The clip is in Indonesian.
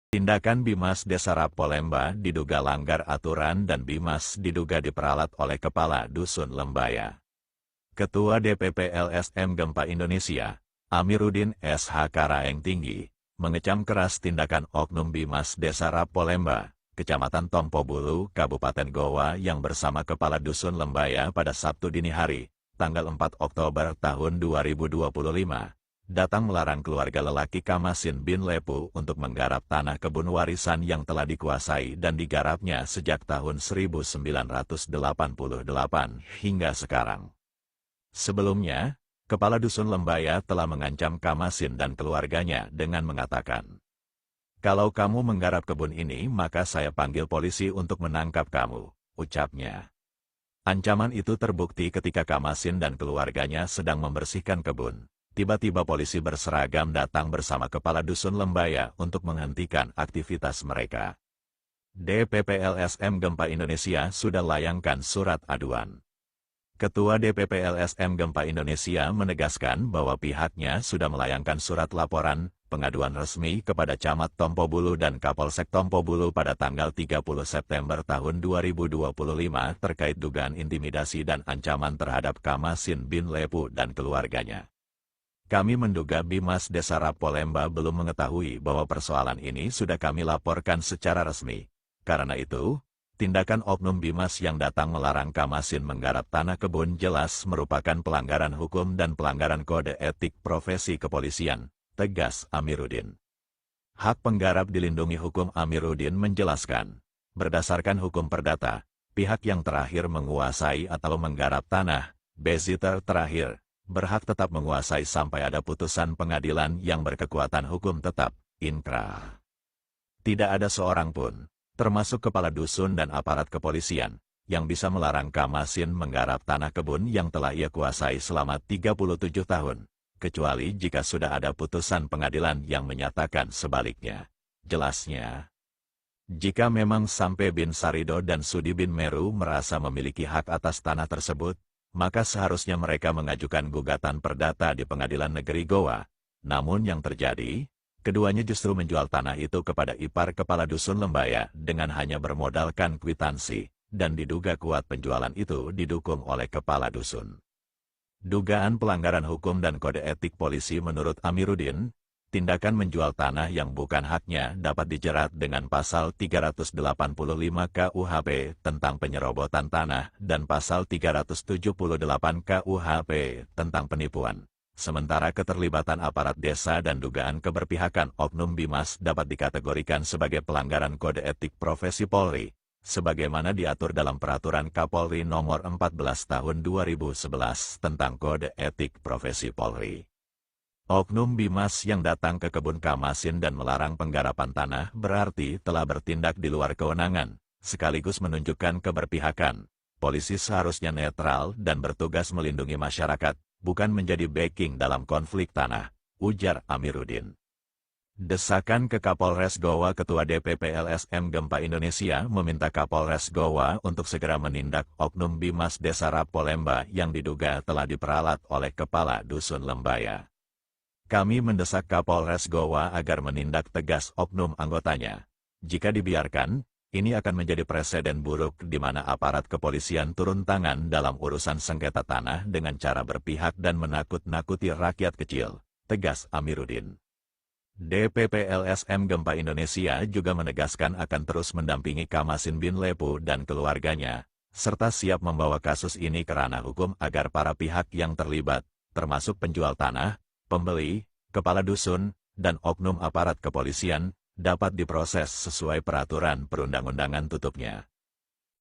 Tindakan Bimas Desa Polemba diduga langgar aturan dan Bimas diduga diperalat oleh Kepala Dusun Lembaya. Ketua DPP LSM Gempa Indonesia, Amiruddin SH Karaeng Tinggi, mengecam keras tindakan oknum Bimas Desa Polemba, Kecamatan Tompobulu, Kabupaten Goa yang bersama Kepala Dusun Lembaya pada Sabtu dini hari, tanggal 4 Oktober tahun 2025. Datang melarang keluarga lelaki Kamasin bin Lepu untuk menggarap tanah kebun warisan yang telah dikuasai dan digarapnya sejak tahun 1988 hingga sekarang. Sebelumnya, Kepala Dusun Lembaya telah mengancam Kamasin dan keluarganya dengan mengatakan, "Kalau kamu menggarap kebun ini maka saya panggil polisi untuk menangkap kamu," ucapnya. Ancaman itu terbukti ketika Kamasin dan keluarganya sedang membersihkan kebun. Tiba-tiba polisi berseragam datang bersama Kepala Dusun Lembaya untuk menghentikan aktivitas mereka. DPP LSM Gempa Indonesia sudah layangkan surat aduan. Ketua DPP LSM Gempa Indonesia menegaskan bahwa pihaknya sudah melayangkan surat laporan pengaduan resmi kepada Camat Tompobulu dan Kapolsek Tompobulu pada tanggal 30 September tahun 2025 terkait dugaan intimidasi dan ancaman terhadap Kamasin bin Lepu dan keluarganya. Kami menduga Bimas Desa Polemba belum mengetahui bahwa persoalan ini sudah kami laporkan secara resmi. Karena itu, tindakan oknum Bimas yang datang melarang Kamasin menggarap tanah kebun jelas merupakan pelanggaran hukum dan pelanggaran kode etik profesi kepolisian, tegas Amiruddin. Hak penggarap dilindungi hukum. Amiruddin menjelaskan, berdasarkan hukum perdata, pihak yang terakhir menguasai atau menggarap tanah, bezitter terakhir, berhak tetap menguasai sampai ada putusan pengadilan yang berkekuatan hukum tetap, inkrah. Tidak ada seorang pun, termasuk kepala dusun dan aparat kepolisian, yang bisa melarang Kamasin menggarap tanah kebun yang telah ia kuasai selama 37 tahun, kecuali jika sudah ada putusan pengadilan yang menyatakan sebaliknya. Jelasnya, jika memang sampai bin Sarido dan Sudi bin Meru merasa memiliki hak atas tanah tersebut, maka seharusnya mereka mengajukan gugatan perdata di Pengadilan Negeri Goa. Namun yang terjadi, keduanya justru menjual tanah itu kepada ipar Kepala Dusun Lembaya dengan hanya bermodalkan kwitansi, dan diduga kuat penjualan itu didukung oleh Kepala Dusun. Dugaan pelanggaran hukum dan kode etik polisi menurut Amiruddin, tindakan menjual tanah yang bukan haknya dapat dijerat dengan pasal 385 KUHP tentang penyerobotan tanah dan pasal 378 KUHP tentang penipuan. Sementara keterlibatan aparat desa dan dugaan keberpihakan oknum Bimas dapat dikategorikan sebagai pelanggaran kode etik profesi Polri, sebagaimana diatur dalam Peraturan Kapolri Nomor 14 Tahun 2011 tentang Kode Etik Profesi Polri. Oknum Bimas yang datang ke kebun Kamasin dan melarang penggarapan tanah berarti telah bertindak di luar kewenangan, sekaligus menunjukkan keberpihakan. Polisi seharusnya netral dan bertugas melindungi masyarakat, bukan menjadi backing dalam konflik tanah, ujar Amiruddin. Desakan ke Kapolres Goa. Ketua DPP LSM Gempa Indonesia meminta Kapolres Goa untuk segera menindak oknum Bimas Desa Polemba yang diduga telah diperalat oleh Kepala Dusun Lembaya. Kami mendesak Kapolres Goa agar menindak tegas oknum anggotanya. Jika dibiarkan, ini akan menjadi preseden buruk di mana aparat kepolisian turun tangan dalam urusan sengketa tanah dengan cara berpihak dan menakut-nakuti rakyat kecil, tegas Amiruddin. DPP LSM Gempa Indonesia juga menegaskan akan terus mendampingi Kamasin bin Lepu dan keluarganya, serta siap membawa kasus ini ke ranah hukum agar para pihak yang terlibat, termasuk penjual tanah, pembeli, kepala dusun, dan oknum aparat kepolisian, dapat diproses sesuai peraturan perundang-undangan tutupnya.